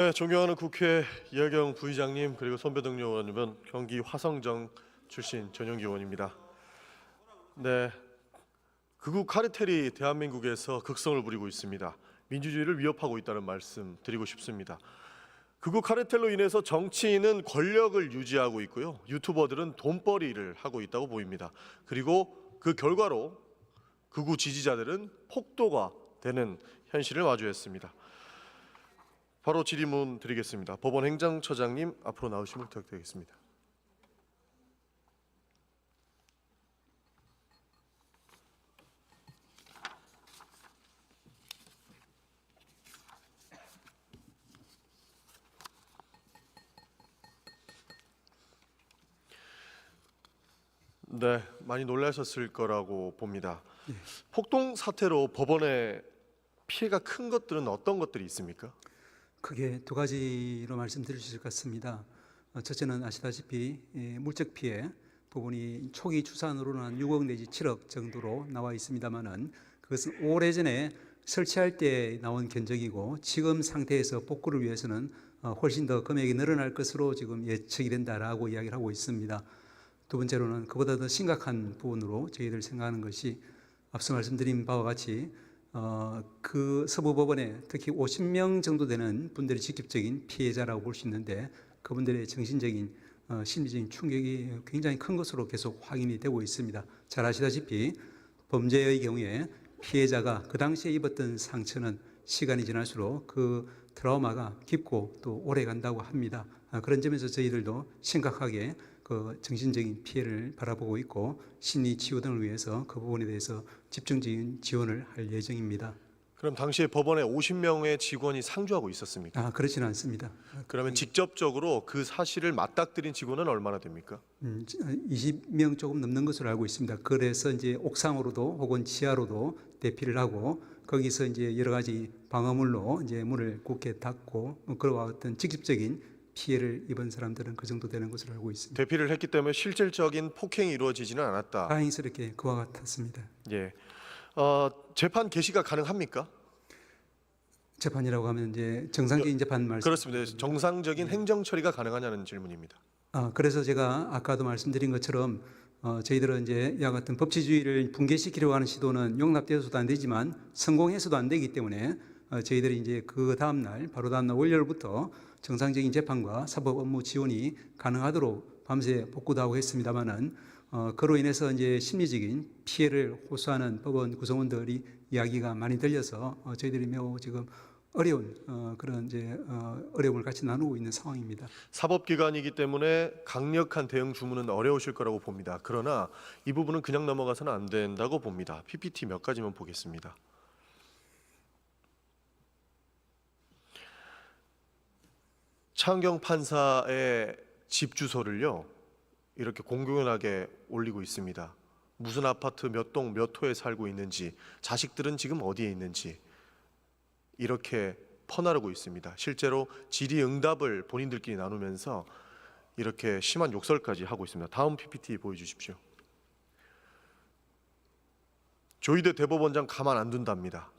네, 존경하는 국회 이하경 부의장님 그리고 손배동 의원님은 경기 화성정 출신 전용기 의원입니다. 네, 극우 카르텔이 대한민국에서 극성을 부리고 있습니다. 민주주의를 위협하고 있다는 말씀 드리고 싶습니다. 극우 카르텔로 인해서 정치인은 권력을 유지하고 있고요. 유튜버들은 돈벌이를 하고 있다고 보입니다. 그리고 그 결과로 극우 지지자들은 폭도가 되는 현실을 마주했습니다. 바로 질의문 드리겠습니다. 법원 행정처장님 앞으로 나오시면 부탁드리겠습니다. 네, 많이 놀라셨을 거라고 봅니다. 폭동 사태로 법원에 피해가 큰 것들은 어떤 것들이 있습니까? 크게 두 가지로 말씀드릴 수 있을 것 같습니다. 첫째는 아시다시피 물적 피해 부분이 초기 추산으로는 한 6억 내지 7억 정도로 나와 있습니다만은 그것은 오래전에 설치할 때 나온 견적이고 지금 상태에서 복구를 위해서는 훨씬 더 금액이 늘어날 것으로 지금 예측이 된다라고 이야기를 하고 있습니다. 두 번째로는 그보다 더 심각한 부분으로 저희들 생각하는 것이 앞서 말씀드린 바와 같이 그 서부법원에 특히 50명 정도 되는 분들이 직접적인 피해자라고 볼 수 있는데 그분들의 정신적인 심리적인 충격이 굉장히 큰 것으로 계속 확인이 되고 있습니다. 잘 아시다시피 범죄의 경우에 피해자가 그 당시에 입었던 상처는 시간이 지날수록 그 트라우마가 깊고 또 오래 간다고 합니다. 그런 점에서 저희들도 심각하게 그 정신적인 피해를 바라보고 있고 심리 치유 등을 위해서 그 부분에 대해서 집중적인 지원을 할 예정입니다. 그럼 당시에 법원에 50명의 직원이 상주하고 있었습니까? 그렇지는 않습니다. 그러면 직접적으로 그 사실을 맞닥뜨린 직원은 얼마나 됩니까? 20명 조금 넘는 것으로 알고 있습니다. 그래서 이제 옥상으로도 혹은 지하로도 대피를 하고 거기서 이제 여러 가지 방어물로 이제 문을 굳게 닫고 그와 같은 직접적인 피해를 입은 사람들은 그 정도 되는 것으로 알고 있습니다. 대피를 했기 때문에 실질적인 폭행이 이루어지지는 않았다. 다행스럽게 그와 같았습니다. 예. 재판 개시가 가능합니까? 재판이라고 하면 이제 정상적인 재판 말씀. 그렇습니다. 정상적인 행정 처리가 가능하냐는 질문입니다. 그래서 제가 아까도 말씀드린 것처럼 저희들은 이제 이와 같은 법치주의를 붕괴시키려고 하는 시도는 용납되어서도 안 되지만 성공해서도 안 되기 때문에 저희들이 이제 그 다음 날 바로 다음 날 월요일부터 정상적인 재판과 사법 업무 지원이 가능하도록 밤새 복구도 하고 했습니다만은 그로 인해서 이제 심리적인 피해를 호소하는 법원 구성원들이 이야기가 많이 들려서 저희들이 매우 지금 어려운 그런 이제 어려움을 같이 나누고 있는 상황입니다. 사법기관이기 때문에 강력한 대응 주문은 어려우실 거라고 봅니다. 그러나 이 부분은 그냥 넘어가서는 안 된다고 봅니다. PPT 몇 가지만 보겠습니다. 차은경 판사의 집 주소를요 이렇게 공공연하게 올리고 있습니다. 무슨 아파트 몇 동 몇 호에 살고 있는지, 자식들은 지금 어디에 있는지 이렇게 퍼나르고 있습니다. 실제로 질의응답을 본인들끼리 나누면서 이렇게 심한 욕설까지 하고 있습니다. 다음 PPT 보여주십시오. 조희대 대법원장 가만 안 둔답니다.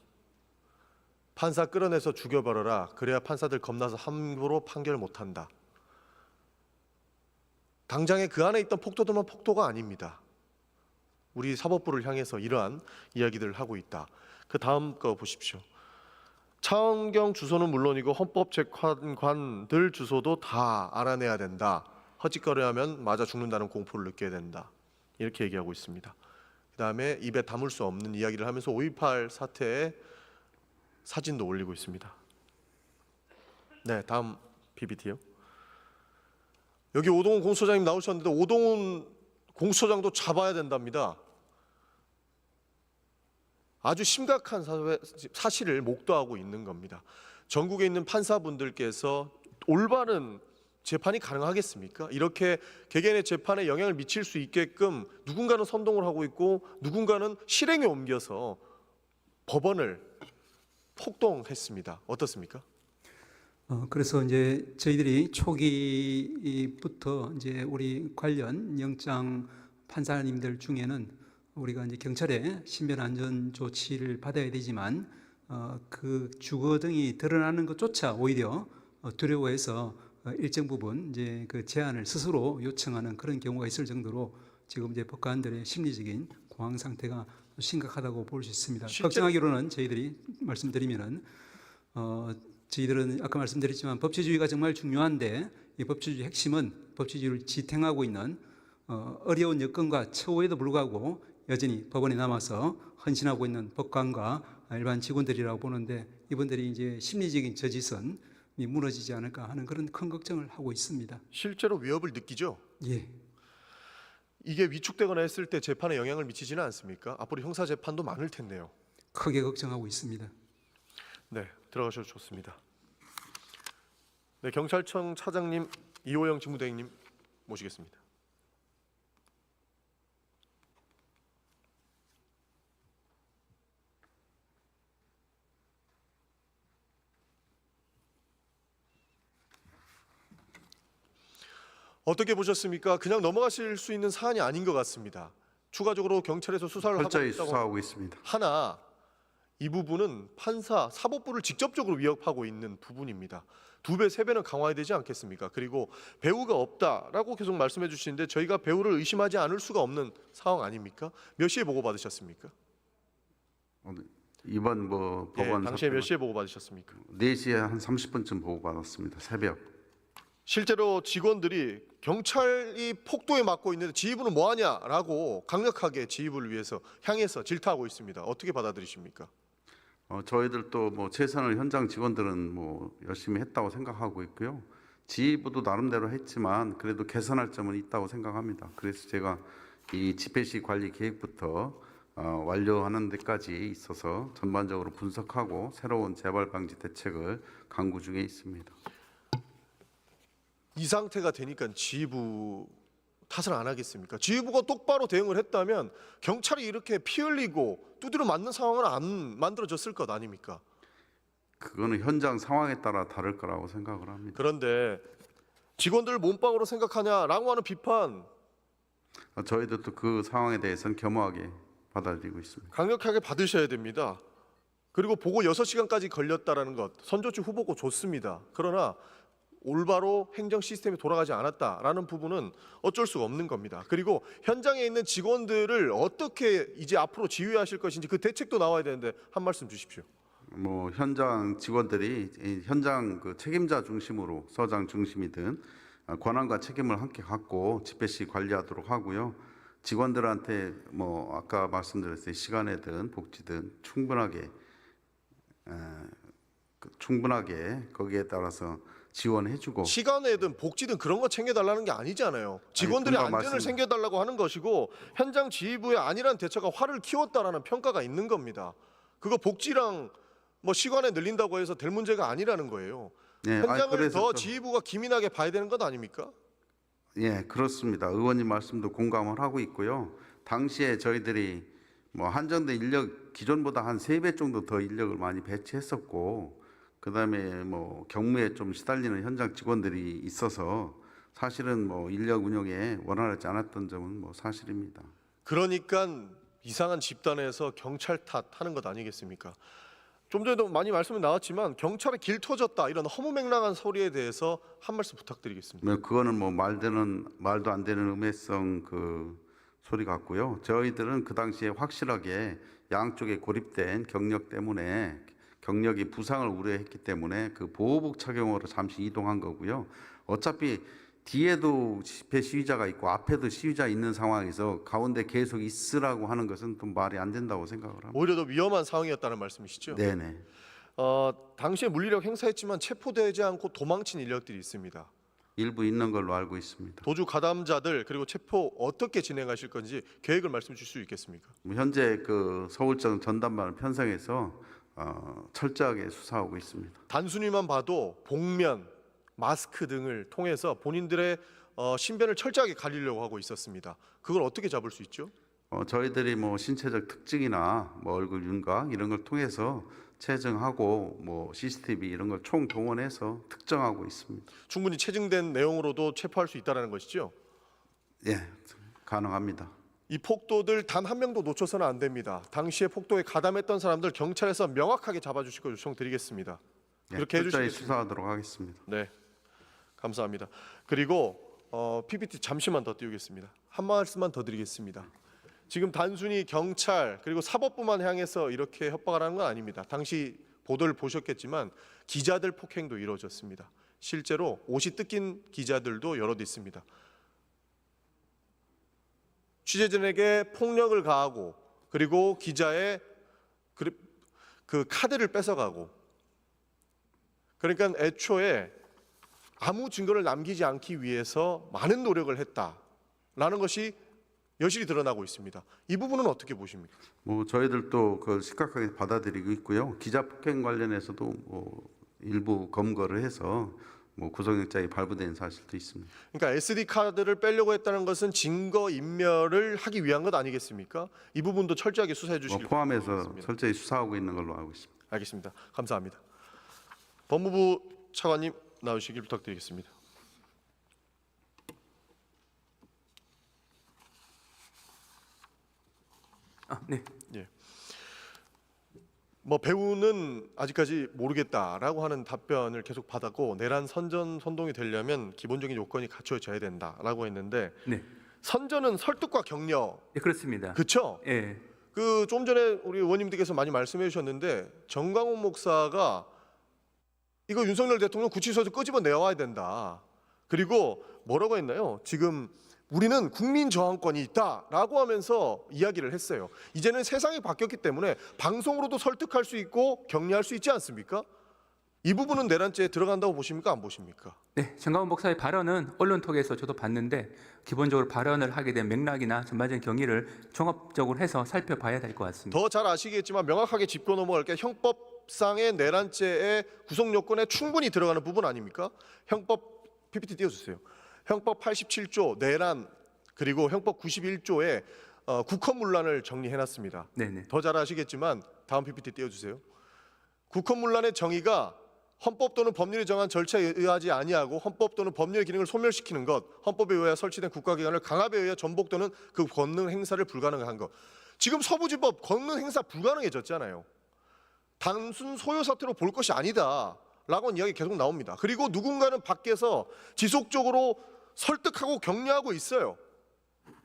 판사 끌어내서 죽여버려라. 그래야 판사들 겁나서 함부로 판결 못한다. 당장에 그 안에 있던 폭도들만 폭도가 아닙니다. 우리 사법부를 향해서 이러한 이야기들을 하고 있다. 그 다음 거 보십시오. 차은경 주소는 물론이고 헌법재판관들 주소도 다 알아내야 된다. 헛짓거리하면 맞아 죽는다는 공포를 느껴야 된다. 이렇게 얘기하고 있습니다. 그 다음에 입에 담을 수 없는 이야기를 하면서 5.18 사태의 사진도 올리고 있습니다. 네, 다음 PPT요. 여기 오동훈 공수처장님 나오셨는데 오동훈 공수처장도 잡아야 된답니다. 아주 심각한 사실을 목도하고 있는 겁니다. 전국에 있는 판사분들께서 올바른 재판이 가능하겠습니까? 이렇게 개개인의 재판에 영향을 미칠 수 있게끔 누군가는 선동을 하고 있고 누군가는 실행에 옮겨서 법원을 폭동했습니다. 어떻습니까? 그래서 이제 저희들이 초기부터 이제 우리 관련 영장 판사님들 중에는 우리가 이제 경찰의 신변 안전 조치를 받아야 되지만 그 주거 등이 드러나는 것조차 오히려 두려워해서 일정 부분 이제 그 제한을 스스로 요청하는 그런 경우가 있을 정도로 지금 이제 법관들의 심리적인 공황 상태가 심각하다고 볼 수 있습니다. 실제- 걱정하기로는 저희들이 말씀드리면은 저희들은 아까 말씀드렸지만 법치주의가 정말 중요한데 이 법치주의 핵심은 법치주의를 지탱하고 있는 어려운 여건과 처우에도 불구하고 여전히 법원에 남아서 헌신하고 있는 법관과 일반 직원들이라고 보는데 이분들이 이제 심리적인 저지선이 무너지지 않을까 하는 그런 큰 걱정을 하고 있습니다. 실제로 위협을 느끼죠. 예. 이게 위축되거나 했을 때 재판에 영향을 미치지는 않습니까? 앞으로 형사 재판도 많을 텐데요. 크게 걱정하고 있습니다. 네, 들어가셔도 좋습니다. 네, 경찰청 차장님 이호영 직무대행님 모시겠습니다. 어떻게 보셨습니까? 그냥 넘어가실 수 있는 사안이 아닌 것 같습니다. 추가적으로 경찰에서 수사를 하고 철저히 있다고 수사하고 있습니다. 하나 이 부분은 판사, 사법부를 직접적으로 위협하고 있는 부분입니다. 2배, 3배는 강화해야 되지 않겠습니까? 그리고 배우가 없다라고 계속 말씀해 주시는데 저희가 배우를 의심하지 않을 수가 없는 상황 아닙니까? 몇 시에 보고 받으셨습니까? 이번 뭐 법원 당시에 몇 사건은 시에 보고 받으셨습니까? 4시에 한 30분쯤 보고 받았습니다. 새벽. 실제로 직원들이 경찰이 폭도에 맞고 있는데 지휘부는 뭐하냐라고 강력하게 지휘부를 위해서 향해서 질타하고 있습니다. 어떻게 받아들이십니까? 저희들도 뭐 최선을 현장 직원들은 뭐 열심히 했다고 생각하고 있고요. 지휘부도 나름대로 했지만 그래도 개선할 점은 있다고 생각합니다. 그래서 제가 이 집회 시 관리 계획부터 완료하는 데까지 있어서 전반적으로 분석하고 새로운 재발 방지 대책을 강구 중에 있습니다. 이 상태가 되니까 지휘부 탓을 안 하겠습니까? 지휘부가 똑바로 대응을 했다면 경찰이 이렇게 피 흘리고 두드려 맞는 상황은 안 만들어졌을 것 아닙니까? 그거는 현장 상황에 따라 다를 거라고 생각을 합니다. 그런데 직원들 몸빵으로 생각하냐라고 하는 비판 저희들도 그 상황에 대해서는 겸허하게 받아들이고 있습니다. 강력하게 받으셔야 됩니다. 그리고 보고 6시간까지 걸렸다라는 것 선조치 후보고 좋습니다. 그러나 올바로 행정 시스템이 돌아가지 않았다라는 부분은 어쩔 수가 없는 겁니다. 그리고 현장에 있는 직원들을 어떻게 이제 앞으로 지휘하실 것인지 그 대책도 나와야 되는데 한 말씀 주십시오. 뭐 현장 직원들이 이 현장 그 책임자 중심으로 서장 중심이든 권한과 책임을 함께 갖고 집회 시 관리하도록 하고요. 직원들한테 뭐 아까 말씀드렸듯이 시간에든 복지든 충분하게 거기에 따라서 지원해주고 시간에든 복지든 그런 거 챙겨달라는 게 아니잖아요. 직원들의 금방 안전을 챙겨달라고 하는 것이고 현장 지휘부의 아니란 대처가 화를 키웠다라는 평가가 있는 겁니다. 그거 복지랑 뭐 시간에 늘린다고 해서 될 문제가 아니라는 거예요. 네, 현장을 그래서 더 지휘부가 기민하게 봐야 되는 것 아닙니까? 예, 그렇습니다. 의원님 말씀도 공감을 하고 있고요. 당시에 저희들이 뭐 한정된 인력 기존보다 한 3배 정도 더 인력을 많이 배치했었고 그다음에 뭐 경무에 좀 시달리는 현장 직원들이 있어서 사실은 뭐 인력 운영에 원활하지 않았던 점은 뭐 사실입니다. 그러니까 이상한 집단에서 경찰 탓하는 것 아니겠습니까? 좀 전에도 많이 말씀이 나왔지만 경찰에 길 터졌다 이런 허무맹랑한 소리에 대해서 한 말씀 부탁드리겠습니다. 뭐 그거는 뭐 말도 안 되는 음해성 그 소리 같고요. 저희들은 그 당시에 확실하게 양쪽에 고립된 경력 때문에 경력이 부상을 우려했기 때문에 그 보호복 착용으로 잠시 이동한 거고요. 어차피 뒤에도 집회 시위자가 있고 앞에도 시위자 있는 상황에서 가운데 계속 있으라고 하는 것은 좀 말이 안 된다고 생각을 합니다. 오히려 더 위험한 상황이었다는 말씀이시죠? 네네. 당시에 물리력 행사했지만 체포되지 않고 도망친 인력들이 있습니다. 일부 있는 걸로 알고 있습니다. 도주 가담자들 그리고 체포 어떻게 진행하실 건지 계획을 말씀 주실 수 있겠습니까? 현재 그 서울청 전담반을 편성해서 철저하게 수사하고 있습니다. 단순히만 봐도 복면, 마스크 등을 통해서 본인들의 신변을 철저하게 가리려고 하고 있었습니다. 그걸 어떻게 잡을 수 있죠? 저희들이 뭐 신체적 특징이나 뭐 얼굴 윤곽 이런 걸 통해서 체증하고 뭐 CCTV 이런 걸 총 동원해서 특정하고 있습니다. 충분히 체증된 내용으로도 체포할 수 있다는 것이죠? 예, 가능합니다. 이 폭도들 단 한 명도 놓쳐서는 안 됩니다. 당시에 폭도에 가담했던 사람들 경찰에서 명확하게 잡아주실 걸 요청드리겠습니다. 그렇게 철저히 해주시겠습니까? 수사하도록 하겠습니다. 네, 감사합니다. 그리고 PPT 잠시만 더 띄우겠습니다. 한 말씀만 더 드리겠습니다. 지금 단순히 경찰 그리고 사법부만 향해서 이렇게 협박을 하는 건 아닙니다. 당시 보도를 보셨겠지만 기자들 폭행도 이루어졌습니다. 실제로 옷이 뜯긴 기자들도 여럿 있습니다. 취재진에게 폭력을 가하고 그리고 기자의 그 카드를 뺏어가고, 그러니까 애초에 아무 증거를 남기지 않기 위해서 많은 노력을 했다라는 것이 여실히 드러나고 있습니다. 이 부분은 어떻게 보십니까? 뭐 저희들도 그걸 심각하게 받아들이고 있고요. 기자 폭행 관련해서도 뭐 일부 검거를 해서 뭐 구속영장이 발부된 사실도 있습니다. 그러니까 SD 카드를 빼려고 했다는 것은 증거 인멸을 하기 위한 것 아니겠습니까? 이 부분도 철저하게 수사해 뭐 주시길 포함해서 바라겠습니다. 철저히 수사하고 있는 걸로 알고 있습니다. 알겠습니다. 감사합니다. 법무부 차관님 나오시길 부탁드리겠습니다. 네. 예. 뭐 배우는 아직까지 모르겠다라고 하는 답변을 계속 받았고, 내란 선전 선동이 되려면 기본적인 요건이 갖춰져야 된다라고 했는데, 네. 선전은 설득과 격려, 네, 그렇습니다. 그렇죠? 예. 그 좀 전에 우리 의원님들께서 많이 말씀해 주셨는데, 정광훈 목사가 이거 윤석열 대통령 구치소에서 끄집어 내와야 된다. 그리고 뭐라고 했나요? 지금 우리는 국민 저항권이 있다라고 하면서 이야기를 했어요. 이제는 세상이 바뀌었기 때문에 방송으로도 설득할 수 있고 격려할 수 있지 않습니까? 이 부분은 내란죄에 들어간다고 보십니까? 안 보십니까? 네, 정광훈 목사의 발언은 언론톡에서 저도 봤는데 기본적으로 발언을 하게 된 맥락이나 전반적인 경위를 종합적으로 해서 살펴봐야 될 것 같습니다. 더 잘 아시겠지만 명확하게 짚고 넘어갈 게 형법상의 내란죄의 구속 요건에 충분히 들어가는 부분 아닙니까? 형법 PPT 띄워주세요. 형법 87조 내란, 그리고 형법 91조에 국헌문란을 정리해놨습니다. 네네. 더 잘 아시겠지만 다음 PPT 띄워주세요. 국헌문란의 정의가 헌법 또는 법률이 정한 절차에 의하지 아니하고 헌법 또는 법률의 기능을 소멸시키는 것, 헌법에 의해 설치된 국가기관을 강압에 의해 전복 또는 그 권능 행사를 불가능한 것. 지금 서부지법 권능 행사 불가능해졌잖아요. 단순 소요 사태로 볼 것이 아니다 라고 이야기 계속 나옵니다. 그리고 누군가는 밖에서 지속적으로 설득하고 격려하고 있어요.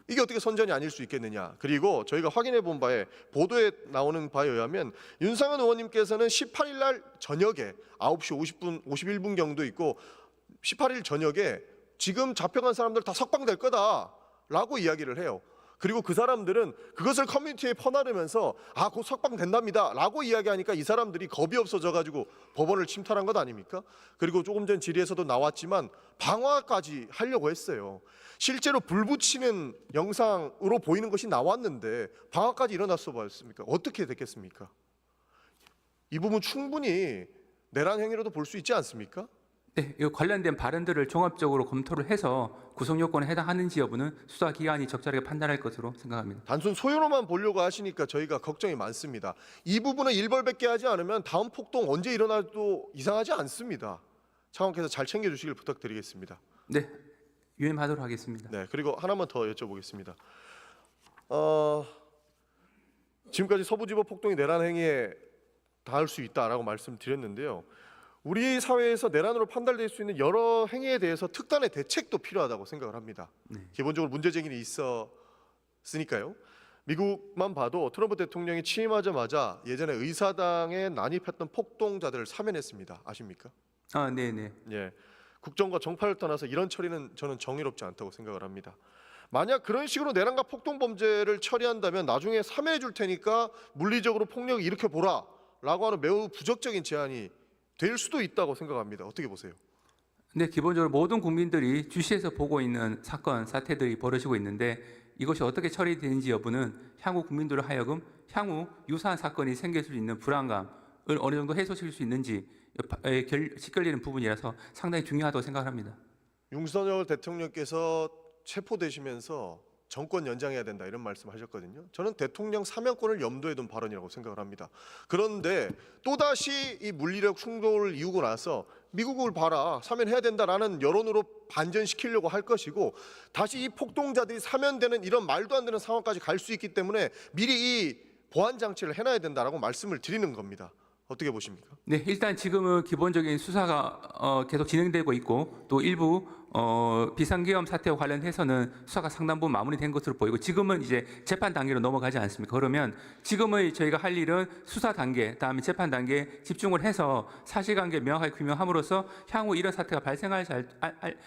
이게 어떻게 선전이 아닐 수 있겠느냐. 그리고 저희가 확인해 본 바에, 보도에 나오는 바에 의하면 윤상현 의원님께서는 18일 날 저녁에 9시 51분 경도 있고 18일 저녁에 지금 잡혀간 사람들 다 석방될 거다라고 이야기를 해요. 그리고 그 사람들은 그것을 커뮤니티에 퍼나르면서 곧 석방된답니다 라고 이야기하니까 이 사람들이 겁이 없어져 가지고 법원을 침탈한 것 아닙니까? 그리고 조금 전 질의에서도 나왔지만 방화까지 하려고 했어요. 실제로 불 붙이는 영상으로 보이는 것이 나왔는데 방화까지 일어났어 봤습니까? 어떻게 됐겠습니까? 이 부분 충분히 내란 행위로도 볼 수 있지 않습니까? 네, 이 관련된 발언들을 종합적으로 검토를 해서 구속 요건에 해당하는지 여부는 수사 기관이 적절하게 판단할 것으로 생각합니다. 단순 소요로만 보려고 하시니까 저희가 걱정이 많습니다. 이 부분을 일벌백계 하지 않으면 다음 폭동 언제 일어나도 이상하지 않습니다. 차관께서 잘 챙겨주시길 부탁드리겠습니다. 네, 유념하도록 하겠습니다. 네, 그리고 하나만 더 여쭤보겠습니다. 지금까지 서부지법 폭동이 내란 행위에 닿을 수 있다라고 말씀드렸는데요. 우리 사회에서 내란으로 판단될 수 있는 여러 행위에 대해서 특단의 대책도 필요하다고 생각을 합니다. 기본적으로 문제 제기는 있었으니까요. 미국만 봐도 트럼프 대통령이 취임하자마자 예전에 의사당에 난입했던 폭동자들을 사면했습니다. 아십니까? 네네. 예, 국정과 정파를 떠나서 이런 처리는 저는 정의롭지 않다고 생각을 합니다. 만약 그런 식으로 내란과 폭동 범죄를 처리한다면 나중에 사면해 줄 테니까 물리적으로 폭력을 일으켜 보라라고 하는 매우 부적절인 제안이 될 수도 있다고 생각합니다. 어떻게 보세요? 네, 기본적으로 모든 국민들이 주시해서 보고 있는 사건, 사태들이 벌어지고 있는데 이것이 어떻게 처리되는지 여부는 향후 국민들로 하여금 향후 유사한 사건이 생길 수 있는 불안감을 어느 정도 해소시킬 수 있는지 직결되는 부분이라서 상당히 중요하다고 생각합니다. 윤석열 대통령께서 체포되시면서 정권 연장해야 된다 이런 말씀하셨거든요. 저는 대통령 사면권을 염두에 둔 발언이라고 생각을 합니다. 그런데 또다시 이 물리력 충돌을 이유고 나서 미국을 봐라 사면해야 된다라는 여론으로 반전시키려고 할 것이고, 다시 이 폭동자들이 사면되는 이런 말도 안 되는 상황까지 갈 수 있기 때문에 미리 이 보안 장치를 해놔야 된다라고 말씀을 드리는 겁니다. 어떻게 보십니까? 네, 일단 지금은 기본적인 수사가 계속 진행되고 있고 또 일부 비상계엄 사태와 관련해서는 수사가 상당 부분 마무리된 것으로 보이고 지금은 이제 재판 단계로 넘어가지 않습니까? 그러면 지금의 저희가 할 일은 수사 단계, 다음에 재판 단계에 집중을 해서 사실관계 명확하게 규명함으로써 향후 이런 사태가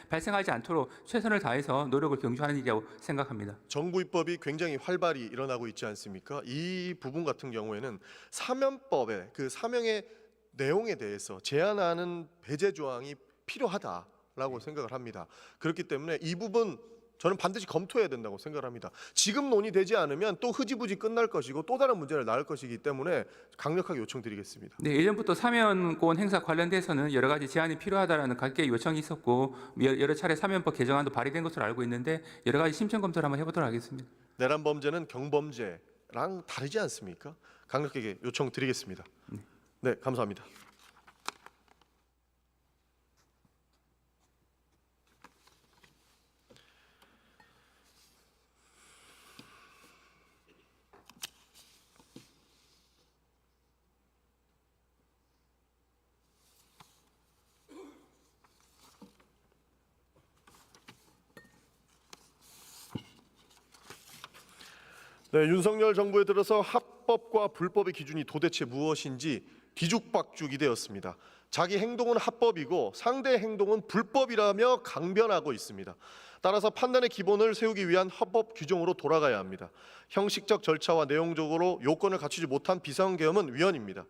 발생하지 않도록 최선을 다해서 노력을 경주하는 일이라고 생각합니다. 정부 입법이 굉장히 활발히 일어나고 있지 않습니까? 이 부분 같은 경우에는 사면법의 그 사명의 내용에 대해서 제한하는 배제 조항이 필요하다라고 생각을 합니다. 그렇기 때문에 이 부분 저는 반드시 검토해야 된다고 생각을 합니다. 지금 논의되지 않으면 또 흐지부지 끝날 것이고 또 다른 문제를 낳을 것이기 때문에 강력하게 요청드리겠습니다. 네, 예전부터 사면권 행사 관련돼서는 여러 가지 제한이 필요하다라는 각계 요청이 있었고 여러 차례 사면법 개정안도 발의된 것으로 알고 있는데 여러 가지 심층 검토를 한번 해보도록 하겠습니다. 내란 범죄는 경범죄랑 다르지 않습니까? 강력하게 요청드리겠습니다. 네, 감사합니다. 네, 윤석열 정부에 들어서 합법과 불법의 기준이 도대체 무엇인지 뒤죽박죽이 되었습니다. 자기 행동은 합법이고 상대 행동은 불법이라며 강변하고 있습니다. 따라서 판단의 기본을 세우기 위한 헌법 규정으로 돌아가야 합니다. 형식적 절차와 내용적으로 요건을 갖추지 못한 비상계엄은 위헌입니다.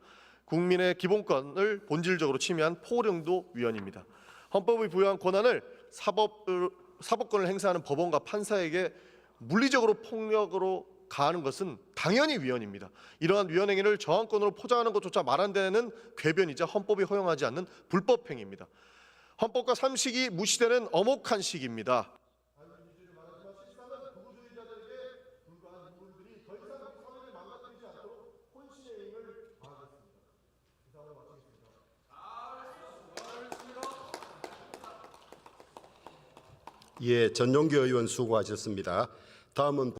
국민의 기본권을 본질적으로 침해한 포령도 위헌입니다. 헌법이 부여한 권한을 사법권을 행사하는 법원과 판사에게 물리적으로 폭력으로 가하는 것은 당연히 위헌입니다. 이러한 위헌 행위를 저항권으로 포장하는 것조차 말 안 되는 궤변이자 헌법이 허용하지 않는 불법 행위입니다. 헌법과 상식이 무시되는 엄혹한 시기입니다. 예, 전용기 의원 수고하셨습니다. 다음은